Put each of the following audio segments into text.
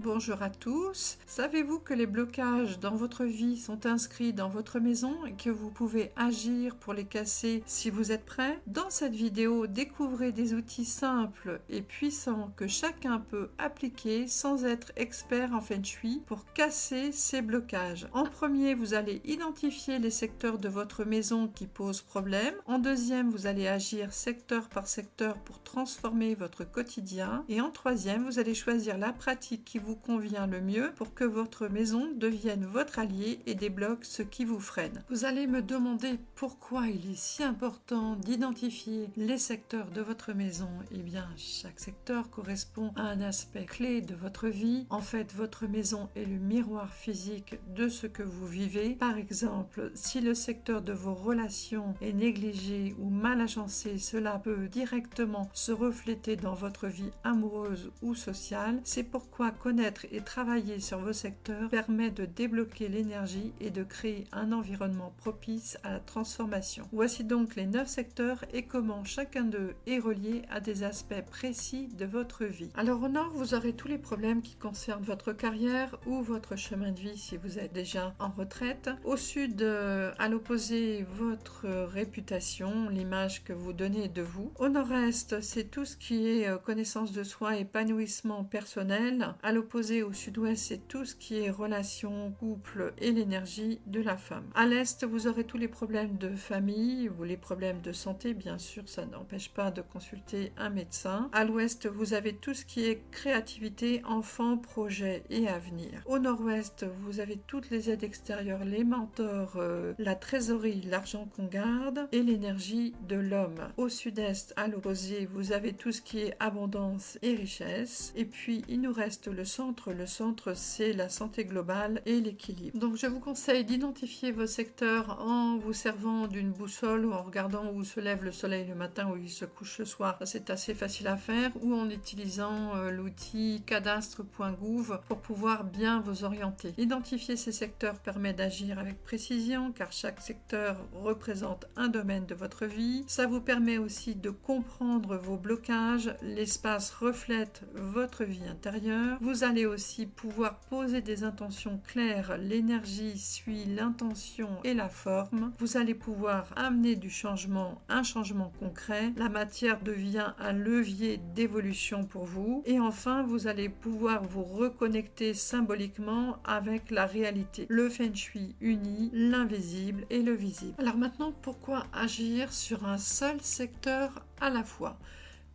bonjour à tous. Savez-vous que les blocages dans votre vie sont inscrits dans votre maison et que vous pouvez agir pour les casser si vous êtes prêt? Dans cette vidéo, découvrez des outils simples et puissants que chacun peut appliquer sans être expert en Feng Shui pour casser ces blocages. En premier, vous allez identifier les secteurs de votre maison qui posent problème. En deuxième, vous allez agir secteur par secteur pour transformer votre quotidien. Et en troisième, vous allez choisir la pratique qui vous convient le mieux pour que votre maison devienne votre allié et débloque ce qui vous freine. Vous allez me demander pourquoi il est si important d'identifier les secteurs de votre maison. Eh bien, chaque secteur correspond à un aspect clé de votre vie. En fait, votre maison est le miroir physique de ce que vous vivez. Par exemple, si le secteur de vos relations est négligé ou mal agencé, cela peut directement se refléter dans votre vie amoureuse ou sociale. C'est pourquoi connaître et travailler sur vos secteurs permet de débloquer l'énergie et de créer un environnement propice à la transformation. Voici donc les 9 secteurs et comment chacun d'eux est relié à des aspects précis de votre vie. Alors au nord, vous aurez tous les problèmes qui concernent votre carrière ou votre chemin de vie si vous êtes déjà en retraite. Au sud, à l'opposé, votre réputation, l'image que vous donnez de vous. Au nord-est, c'est tout ce qui est connaissance de soi, épanouissement personnel. À l'opposé, au sud-ouest, c'est tout ce qui est relations, couple et l'énergie de la femme. À l'est, vous aurez tous les problèmes de famille ou les problèmes de santé. Bien sûr, ça n'empêche pas de consulter un médecin. À l'ouest, vous avez tout ce qui est créativité, enfants, projets et avenir. Au nord-ouest, vous avez toutes les aides extérieures, les mentors, la trésorerie, l'argent qu'on garde et l'énergie de l'homme. Au sud-est, à l'opposé, vous avez tout ce qui est abondance et richesse. Et puis, il nous reste le centre. Le centre, c'est la santé globale et l'équilibre. Donc, je vous conseille d'identifier vos secteurs en vous servant d'une boussole ou en regardant où se lève le soleil le matin, où il se couche le soir. C'est assez facile à faire, ou en utilisant l'outil cadastre.gouv pour pouvoir bien vous orienter. Identifier ces secteurs permet d'agir avec précision, car chaque secteur représente un domaine de votre vie. Ça vous permet aussi de comprendre vos blocages. L'espace reflète votre vie intérieure. Vous allez aussi pouvoir poser des intentions claires. L'énergie suit l'intention et la forme. Vous allez pouvoir amener du changement, un changement concret. La matière devient un levier d'évolution pour vous. Et enfin, vous allez pouvoir vous reconnecter symboliquement avec la réalité. Le Feng Shui unit l'invisible et le visible. Alors maintenant, pourquoi agir sur un seul secteur à la fois?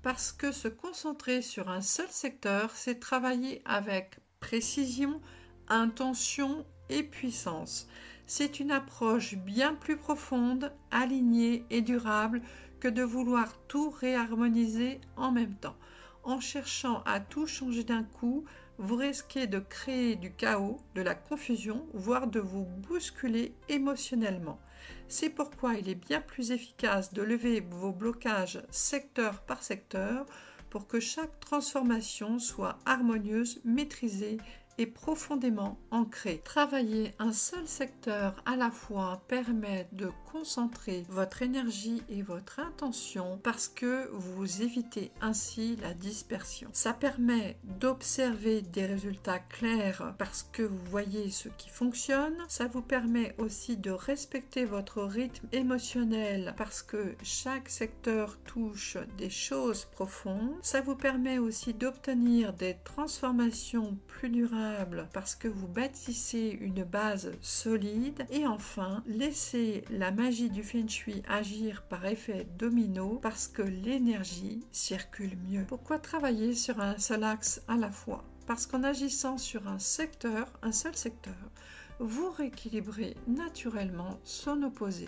Parce que se concentrer sur un seul secteur, c'est travailler avec précision, intention et puissance. C'est une approche bien plus profonde, alignée et durable que de vouloir tout réharmoniser en même temps. En cherchant à tout changer d'un coup, vous risquez de créer du chaos, de la confusion, voire de vous bousculer émotionnellement. C'est pourquoi il est bien plus efficace de lever vos blocages secteur par secteur pour que chaque transformation soit harmonieuse, maîtrisée et profondément ancrée. Travailler un seul secteur à la fois permet de concentrer votre énergie et votre intention parce que vous évitez ainsi la dispersion. Ça permet d'observer des résultats clairs parce que vous voyez ce qui fonctionne. Ça vous permet aussi de respecter votre rythme émotionnel parce que chaque secteur touche des choses profondes. Ça vous permet aussi d'obtenir des transformations plus durables parce que vous bâtissez une base solide. Et enfin, laissez la magie du Feng Shui agir par effet domino parce que l'énergie circule mieux. Pourquoi travailler sur un seul axe à la fois? Parce qu'en agissant sur un seul secteur, vous rééquilibrez naturellement son opposé.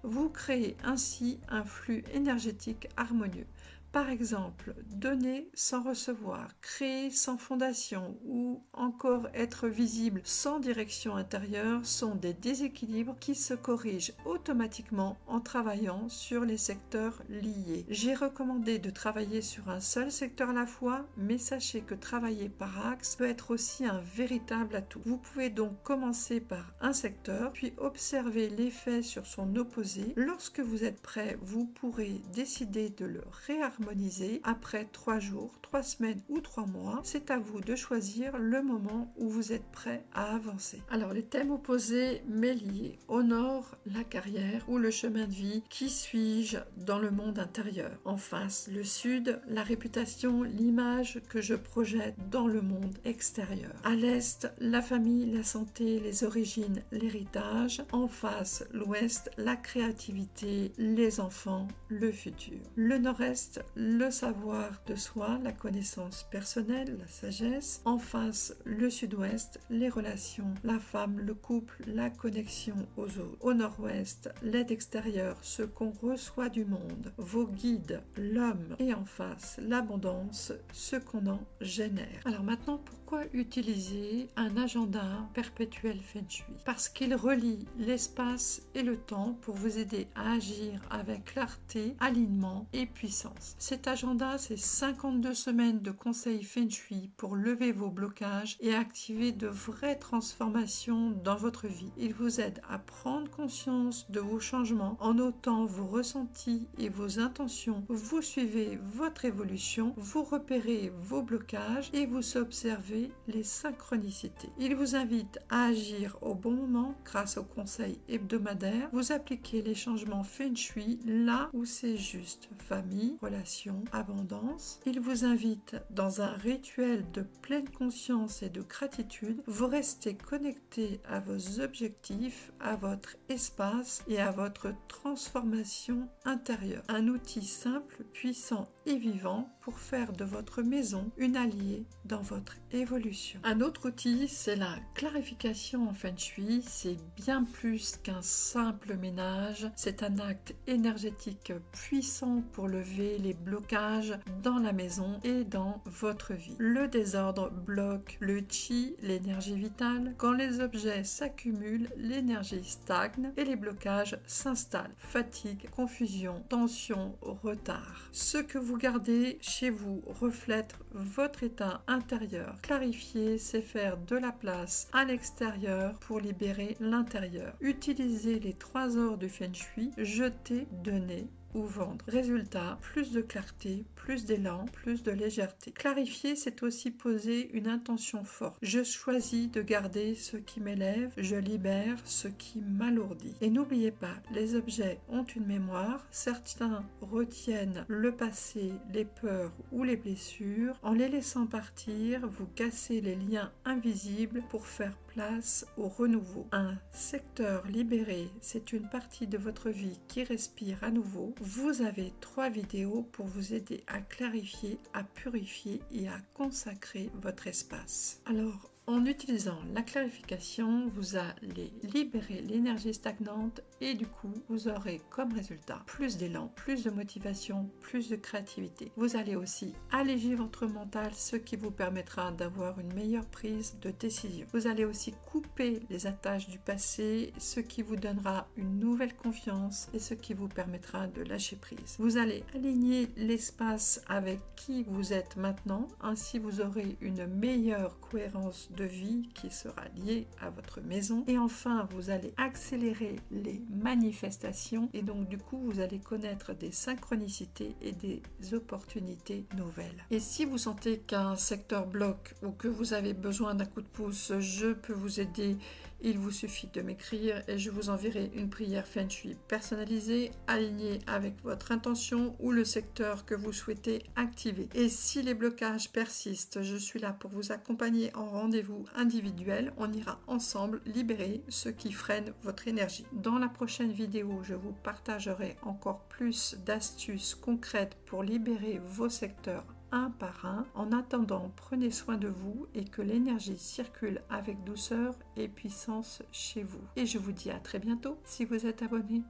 Vous créez ainsi un flux énergétique harmonieux. Par exemple, donner sans recevoir, créer sans fondation ou encore être visible sans direction intérieure sont des déséquilibres qui se corrigent automatiquement en travaillant sur les secteurs liés. J'ai recommandé de travailler sur un seul secteur à la fois, mais sachez que travailler par axe peut être aussi un véritable atout. Vous pouvez donc commencer par un secteur, puis observer l'effet sur son opposé. Lorsque vous êtes prêt, vous pourrez décider de le réharmoniser harmonisé après 3 jours, 3 semaines ou 3 mois. C'est à vous de choisir le moment où vous êtes prêt à avancer. Alors les thèmes opposés mais liés. Au nord, la carrière ou le chemin de vie. Qui suis-je dans le monde intérieur? En face, le sud, la réputation, l'image que je projette dans le monde extérieur. À l'est, la famille, la santé, les origines, l'héritage. En face, l'ouest, la créativité, les enfants, le futur. Le nord-est, le savoir de soi, la connaissance personnelle, la sagesse. En face, le sud-ouest, les relations, la femme, le couple, la connexion aux autres. Au nord-ouest, l'aide extérieure, ce qu'on reçoit du monde, vos guides, l'homme. Et en face, l'abondance, ce qu'on en génère. Alors maintenant, pourquoi utiliser un agenda perpétuel Feng Shui? Parce qu'il relie l'espace et le temps pour vous aider à agir avec clarté, alignement et puissance. Cet agenda, c'est 52 semaines de conseils Feng Shui pour lever vos blocages et activer de vraies transformations dans votre vie. Il vous aide à prendre conscience de vos changements en notant vos ressentis et vos intentions. Vous suivez votre évolution, vous repérez vos blocages et vous observez les synchronicités. Il vous invite à agir au bon moment grâce aux conseils hebdomadaires. Vous appliquez les changements Feng Shui là où c'est juste. Famille, relations, abondance. Il vous invite dans un rituel de pleine conscience et de gratitude. Vous restez connecté à vos objectifs, à votre espace et à votre transformation intérieure. Un outil simple, puissant et vivant pour faire de votre maison une alliée dans votre évolution. Un autre outil, c'est la clarification en Feng Shui. C'est bien plus qu'un simple ménage. C'est un acte énergétique puissant pour lever les blocages dans la maison et dans votre vie. Le désordre bloque le chi, l'énergie vitale. Quand les objets s'accumulent, l'énergie stagne et les blocages s'installent. Fatigue, confusion, tension, retard. Ce que vous gardez chez vous reflète votre état intérieur. Clarifier, c'est faire de la place à l'extérieur pour libérer l'intérieur. Utilisez les 3 ors du Feng Shui, jeter, donner ou vendre. Résultat, plus de clarté, plus d'élan, plus de légèreté. Clarifier, c'est aussi poser une intention forte. Je choisis de garder ce qui m'élève, je libère ce qui m'alourdit. Et n'oubliez pas, les objets ont une mémoire. Certains retiennent le passé, les peurs ou les blessures. En les laissant partir, vous cassez les liens invisibles pour faire place au renouveau. Un secteur libéré, c'est une partie de votre vie qui respire à nouveau. Vous avez 3 vidéos pour vous aider à clarifier, à purifier et à consacrer votre espace. Alors, en utilisant la clarification, vous allez libérer l'énergie stagnante et du coup, vous aurez comme résultat plus d'élan, plus de motivation, plus de créativité. Vous allez aussi alléger votre mental, ce qui vous permettra d'avoir une meilleure prise de décision. Vous allez aussi couper les attaches du passé, ce qui vous donnera une nouvelle confiance et ce qui vous permettra de lâcher prise. Vous allez aligner l'espace avec qui vous êtes maintenant, ainsi vous aurez une meilleure cohérence de vie qui sera liée à votre maison. Et enfin, vous allez accélérer les manifestations et donc du coup, vous allez connaître des synchronicités et des opportunités nouvelles. Et si vous sentez qu'un secteur bloque ou que vous avez besoin d'un coup de pouce, je peux vous aider. Il vous suffit de m'écrire et je vous enverrai une prière Feng Shui personnalisée, alignée avec votre intention ou le secteur que vous souhaitez activer. Et si les blocages persistent, je suis là pour vous accompagner en rendez-vous individuel. On ira ensemble libérer ce qui freine votre énergie. Dans la prochaine vidéo, je vous partagerai encore plus d'astuces concrètes pour libérer vos secteurs un par un. En attendant, prenez soin de vous et que l'énergie circule avec douceur et puissance chez vous. Et je vous dis à très bientôt si vous êtes abonné.